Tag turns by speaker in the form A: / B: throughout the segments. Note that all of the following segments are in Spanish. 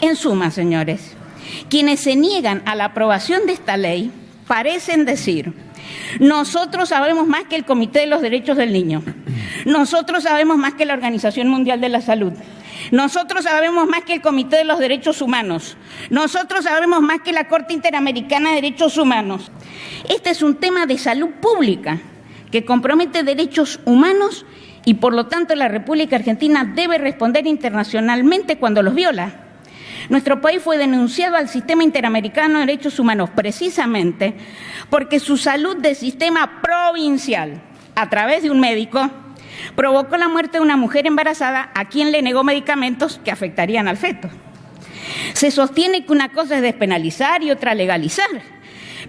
A: En suma, señores, quienes se niegan a la aprobación de esta ley parecen decir: nosotros sabemos más que el Comité de los Derechos del Niño, nosotros sabemos más que la Organización Mundial de la Salud, nosotros sabemos más que el Comité de los Derechos Humanos, nosotros sabemos más que la Corte Interamericana de Derechos Humanos. Este es un tema de salud pública que compromete derechos humanos y, por lo tanto, la República Argentina debe responder internacionalmente cuando los viola. Nuestro país fue denunciado al Sistema Interamericano de Derechos Humanos precisamente porque su salud de sistema provincial, a través de un médico, provocó la muerte de una mujer embarazada a quien le negó medicamentos que afectarían al feto. Se sostiene que una cosa es despenalizar y otra legalizar,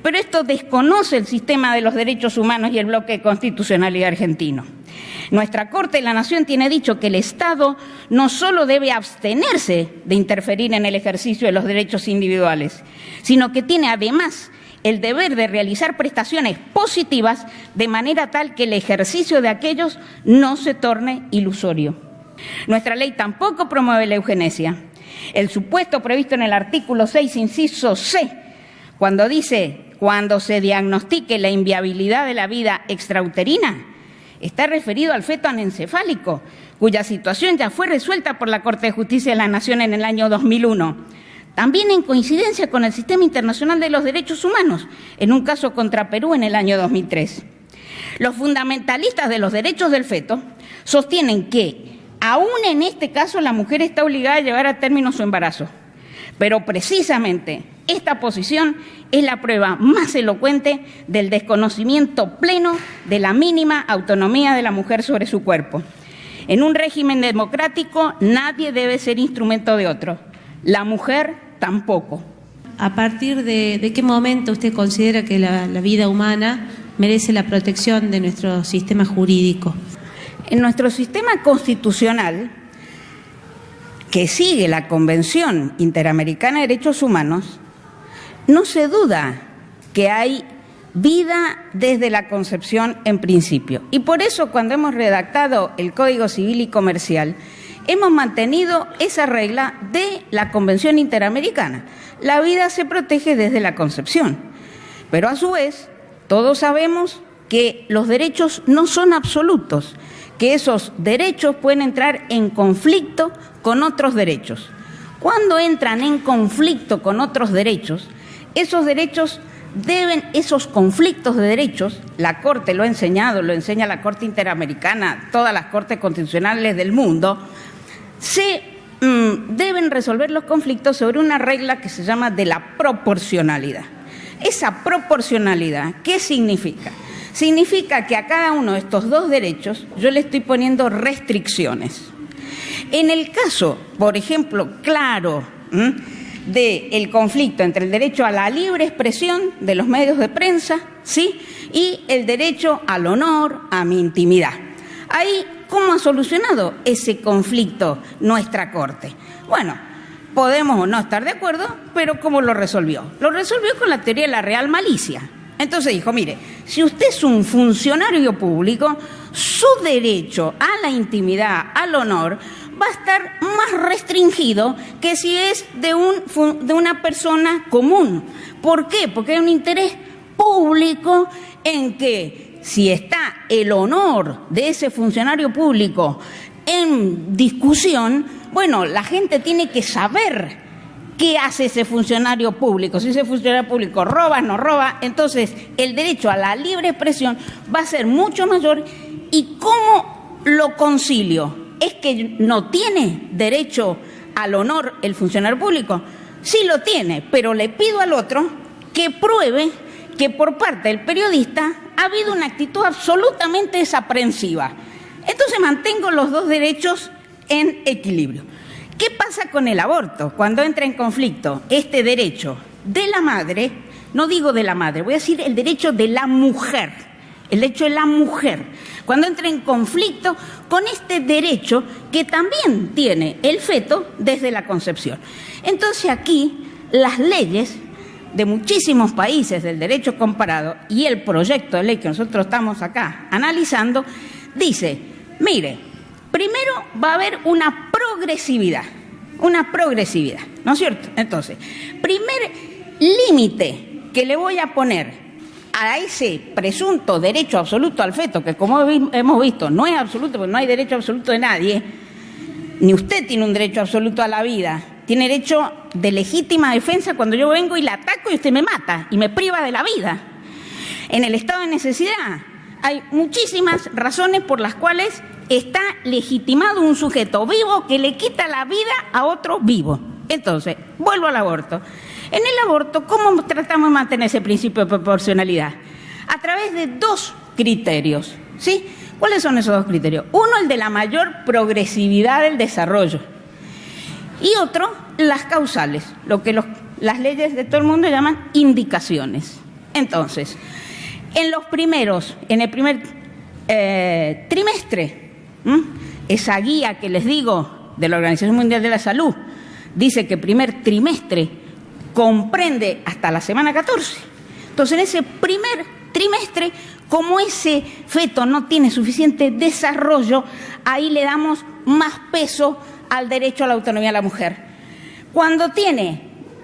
A: pero esto desconoce el sistema de los derechos humanos y el bloque de constitucionalidad argentino. Nuestra Corte de la Nación tiene dicho que el Estado no solo debe abstenerse de interferir en el ejercicio de los derechos individuales, sino que tiene además el deber de realizar prestaciones positivas de manera tal que el ejercicio de aquellos no se torne ilusorio. Nuestra ley tampoco promueve la eugenesia. El supuesto previsto en el artículo 6, inciso C, cuando dice: cuando se diagnostique la inviabilidad de la vida extrauterina, está referido al feto anencefálico, cuya situación ya fue resuelta por la Corte de Justicia de la Nación en el año 2001, también en coincidencia con el Sistema Internacional de los Derechos Humanos, en un caso contra Perú en el año 2003. Los fundamentalistas de los derechos del feto sostienen que, aún en este caso, la mujer está obligada a llevar a término su embarazo, pero precisamente esta posición es la prueba más elocuente del desconocimiento pleno de la mínima autonomía de la mujer sobre su cuerpo. En un régimen democrático nadie debe ser instrumento de otro, la mujer tampoco.
B: ¿A partir de qué momento usted considera que la vida humana merece la protección de nuestro sistema jurídico?
A: En nuestro sistema constitucional, que sigue la Convención Interamericana de Derechos Humanos, no se duda que hay vida desde la concepción en principio. Y por eso, cuando hemos redactado el Código Civil y Comercial, hemos mantenido esa regla de la Convención Interamericana. La vida se protege desde la concepción. Pero a su vez, todos sabemos que los derechos no son absolutos, que esos derechos pueden entrar en conflicto con otros derechos. Cuando entran en conflicto con otros derechos, esos conflictos de derechos, la Corte lo ha enseñado, lo enseña la Corte Interamericana, todas las cortes constitucionales del mundo, deben resolver los conflictos sobre una regla que se llama de la proporcionalidad. Esa proporcionalidad, ¿qué significa? Significa que a cada uno de estos dos derechos yo le estoy poniendo restricciones. En el caso, por ejemplo, claro, del conflicto entre el derecho a la libre expresión de los medios de prensa, ¿sí?, y el derecho al honor, a mi intimidad. Ahí, ¿cómo ha solucionado ese conflicto nuestra Corte? Bueno, podemos o no estar de acuerdo, pero ¿cómo lo resolvió? Lo resolvió con la teoría de la real malicia. Entonces dijo: mire, si usted es un funcionario público, su derecho a la intimidad, al honor, va a estar más restringido que si es de una persona común. ¿Por qué? Porque hay un interés público en que, si está el honor de ese funcionario público en discusión, bueno, la gente tiene que saber qué hace ese funcionario público. Si ese funcionario público roba, no roba, entonces el derecho a la libre expresión va a ser mucho mayor. ¿Y cómo lo concilio? ¿Es que no tiene derecho al honor el funcionario público? Sí lo tiene, pero le pido al otro que pruebe que por parte del periodista ha habido una actitud absolutamente desaprensiva. Entonces mantengo los dos derechos en equilibrio. ¿Qué pasa con el aborto cuando entra en conflicto este derecho de la madre? No digo de la madre, voy a decir el derecho de la mujer. El derecho de la mujer, cuando entra en conflicto con este derecho que también tiene el feto desde la concepción. Entonces aquí las leyes de muchísimos países del derecho comparado y el proyecto de ley que nosotros estamos acá analizando, dice: mire, primero va a haber una progresividad. ¿no es cierto? Entonces, primer límite que le voy a poner a ese presunto derecho absoluto al feto, que como hemos visto no es absoluto, porque no hay derecho absoluto de nadie, ni usted tiene un derecho absoluto a la vida, tiene derecho de legítima defensa cuando yo vengo y la ataco y usted me mata y me priva de la vida. En el estado de necesidad hay muchísimas razones por las cuales está legitimado un sujeto vivo que le quita la vida a otro vivo. Entonces, vuelvo al aborto. En el aborto, ¿cómo tratamos de mantener ese principio de proporcionalidad? A través de dos criterios, ¿sí? ¿Cuáles son esos dos criterios? Uno, el de la mayor progresividad del desarrollo. Y otro, las causales, lo que las leyes de todo el mundo llaman indicaciones. Entonces, en el primer trimestre, esa guía que les digo de la Organización Mundial de la Salud dice que el primer trimestre comprende hasta la semana 14. Entonces, en ese primer trimestre, como ese feto no tiene suficiente desarrollo, ahí le damos más peso al derecho a la autonomía de la mujer. Cuando tiene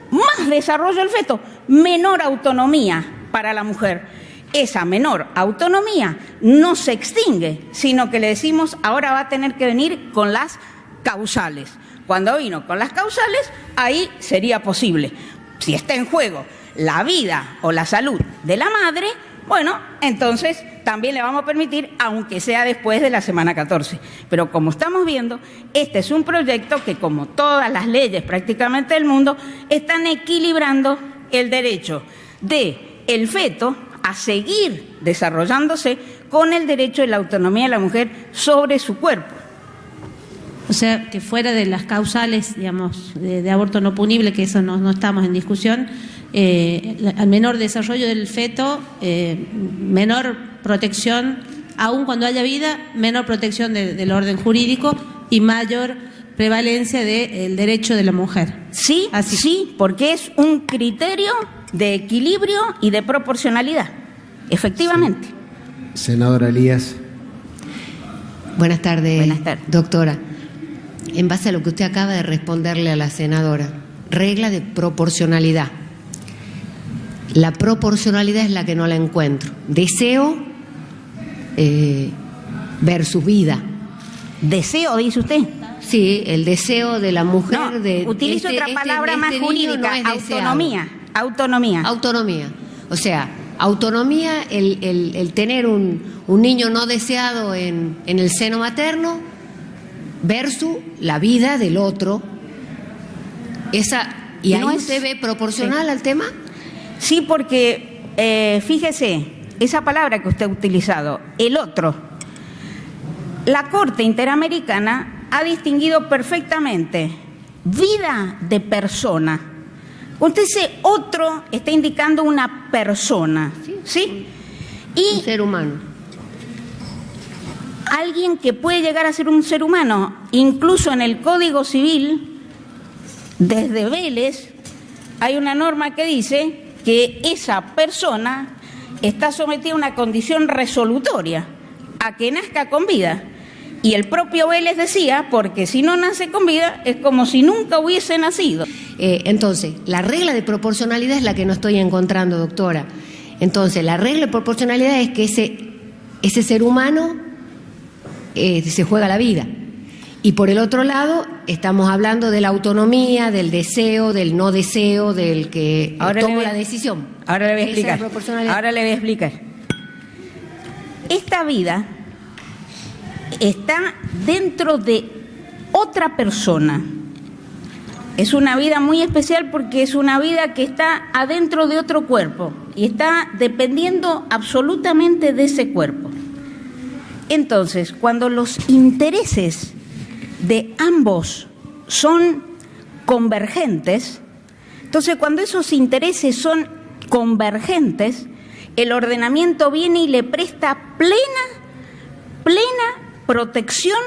A: más desarrollo el feto, menor autonomía para la mujer. Esa menor autonomía no se extingue, sino que le decimos, ahora va a tener que venir con las causales. Cuando vino con las causales, ahí sería posible. Si está en juego la vida o la salud de la madre, bueno, entonces también le vamos a permitir, aunque sea después de la semana 14. Pero como estamos viendo, este es un proyecto que, como todas las leyes prácticamente del mundo, están equilibrando el derecho del feto a seguir desarrollándose con el derecho de la autonomía de la mujer sobre su cuerpo.
B: O sea, que fuera de las causales, digamos, de aborto no punible, que eso no estamos en discusión, al menor desarrollo del feto, menor protección, aun cuando haya vida, menor protección del orden jurídico y mayor prevalencia del derecho de la mujer.
A: Sí, así. Sí, porque es un criterio de equilibrio y de proporcionalidad, efectivamente.
C: Sí. Senadora Elías.
D: Buenas tardes.
A: Buenas tardes,
D: doctora. En base a lo que usted acaba de responderle a la senadora, regla de proporcionalidad. La proporcionalidad es la que no la encuentro. Deseo versus vida.
A: ¿Deseo, dice usted?
D: Sí, el deseo de la mujer.
A: No, utilizo otra palabra más jurídica, no autonomía. Autonomía.
D: Autonomía. O sea, autonomía, el tener un niño no deseado en el seno materno versus la vida del otro. ¿Y ahí usted ve proporcional al tema?
A: Sí, porque fíjese, esa palabra que usted ha utilizado, el otro, la Corte Interamericana ha distinguido perfectamente vida de persona. Usted ese otro está indicando una persona, ¿sí? Y
D: un ser humano.
A: Alguien que puede llegar a ser un ser humano, incluso en el Código Civil, desde Vélez, hay una norma que dice que esa persona está sometida a una condición resolutoria, a que nazca con vida. Y el propio Vélez decía, porque si no nace con vida, es como si nunca hubiese nacido.
D: Entonces, la regla de proporcionalidad es la que no estoy encontrando, doctora. Entonces, la regla de proporcionalidad es que ese ser humano se juega la vida. Y por el otro lado, estamos hablando de la autonomía, del deseo, del no deseo, del que toma la decisión.
A: Ahora le voy a explicar. Esta vida está dentro de otra persona. Es una vida muy especial porque es una vida que está adentro de otro cuerpo y está dependiendo absolutamente de ese cuerpo. Entonces, cuando los intereses de ambos son convergentes, entonces cuando esos intereses son convergentes, el ordenamiento viene y le presta plena protección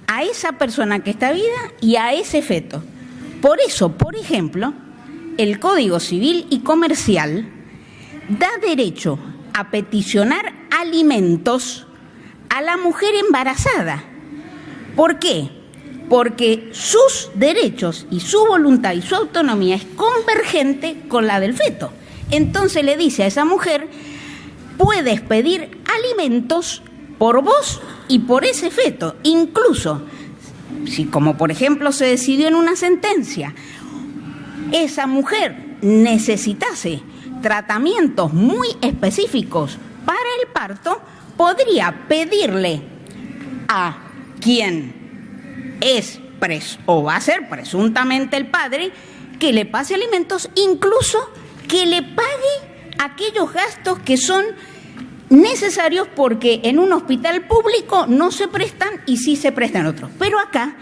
A: a esa persona que está viva y a ese feto. Por eso, por ejemplo, el Código Civil y Comercial da derecho a peticionar alimentos a la mujer embarazada. ¿Por qué? porque sus derechos y su voluntad y su autonomía es convergente con la del feto. Entonces le dice a esa mujer, puedes pedir alimentos por vos y por ese feto, incluso si, como por ejemplo se decidió en una sentencia, esa mujer necesitase tratamientos muy específicos para el parto, podría pedirle a quien es o va a ser presuntamente el padre que le pase alimentos, incluso que le pague aquellos gastos que son necesarios porque en un hospital público no se prestan y sí se prestan otros. Pero acá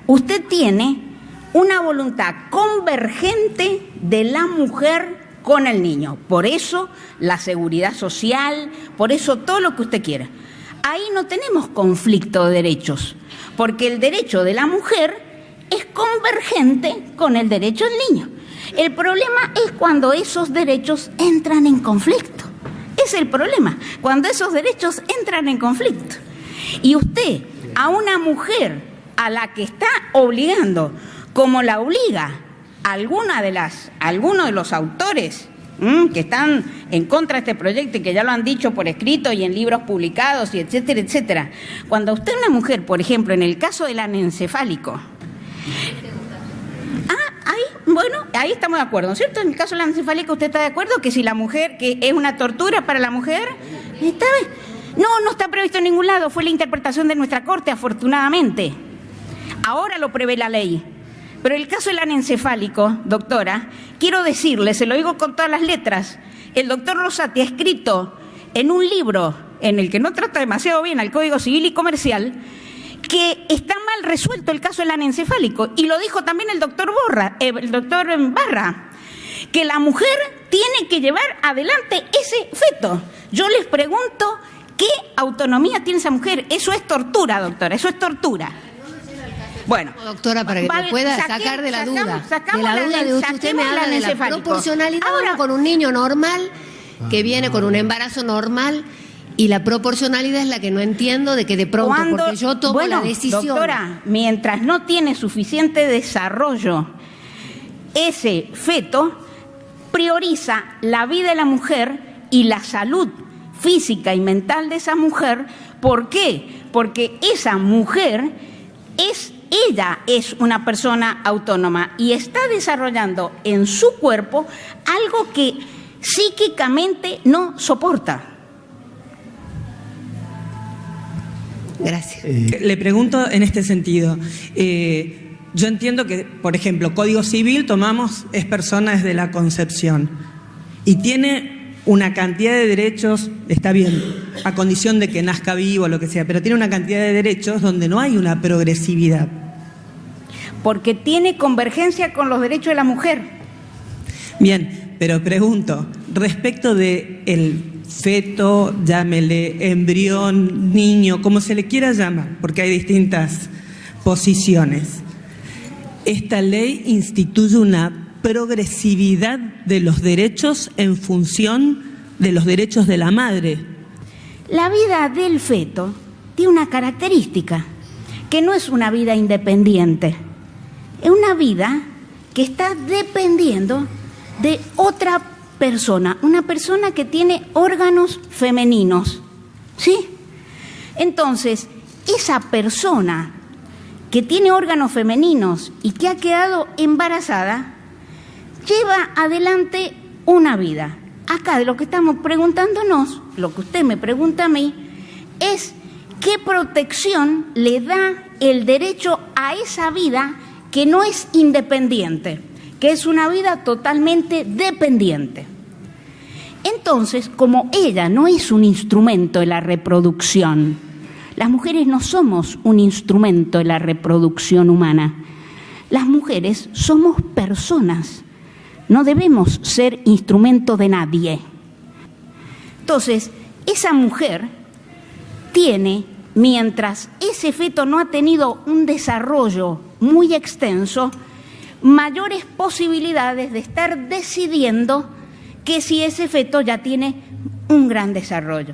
A: usted tiene una voluntad convergente de la mujer con el niño. Por eso la seguridad social, por eso todo lo que usted quiera. Ahí no tenemos conflicto de derechos, porque el derecho de la mujer es convergente con el derecho del niño. El problema es cuando esos derechos entran en conflicto. Es el problema, cuando esos derechos entran en conflicto. Y usted, a una mujer a la que está obligando, como la obliga alguno de los autores que están en contra de este proyecto y que ya lo han dicho por escrito y en libros publicados y etcétera, etcétera. Cuando usted es una mujer, por ejemplo, en el caso del anencefálico, ahí estamos de acuerdo, ¿no es cierto? En el caso del anencefálico, ¿usted está de acuerdo que si la mujer, que es una tortura para la mujer? ¿Está bien? No está previsto en ningún lado, fue la interpretación de nuestra Corte, afortunadamente. Ahora lo prevé la ley. Pero el caso del anencefálico, doctora, quiero decirle, se lo digo con todas las letras, el doctor Rosati ha escrito en un libro en el que no trata demasiado bien al Código Civil y Comercial, que está mal resuelto el caso del anencefálico, y lo dijo también el doctor Barra, que la mujer tiene que llevar adelante ese feto. Yo les pregunto, ¿qué autonomía tiene esa mujer? Eso es tortura, doctora, eso es tortura. Bueno,
D: doctora, para que me pueda sacar de la duda. De usted me habla de la proporcionalidad. Ahora con un niño normal que viene con un embarazo normal, y la proporcionalidad es la que no entiendo, de que de pronto, porque yo tomo la decisión. Doctora,
A: mientras no tiene suficiente desarrollo, ese feto prioriza la vida de la mujer y la salud física y mental de esa mujer. ¿Por qué? Porque esa mujer ella es una persona autónoma y está desarrollando en su cuerpo algo que psíquicamente no soporta.
D: Gracias.
E: Le pregunto en este sentido. Yo entiendo que, por ejemplo, Código Civil es persona desde la concepción y tiene una cantidad de derechos, está bien, a condición de que nazca vivo o lo que sea, pero tiene una cantidad de derechos donde no hay una progresividad.
A: Porque tiene convergencia con los derechos de la mujer.
E: Bien, pero pregunto, respecto de el feto, llámele embrión, niño, como se le quiera llamar, porque hay distintas posiciones. Esta ley instituye una progresividad de los derechos en función de los derechos de la madre.
A: La vida del feto tiene una característica, que no es una vida independiente, es una vida que está dependiendo de otra persona, una persona que tiene órganos femeninos, ¿sí? Entonces, esa persona que tiene órganos femeninos y que ha quedado embarazada, lleva adelante una vida. Acá de lo que estamos preguntándonos, lo que usted me pregunta a mí, es qué protección le da el derecho a esa vida que no es independiente, que es una vida totalmente dependiente. Entonces, como ella no es un instrumento de la reproducción, las mujeres no somos un instrumento de la reproducción humana. Las mujeres somos personas, no debemos ser instrumento de nadie. Entonces, esa mujer tiene, mientras ese feto no ha tenido un desarrollo muy extenso, mayores posibilidades de estar decidiendo que si ese feto ya tiene un gran desarrollo.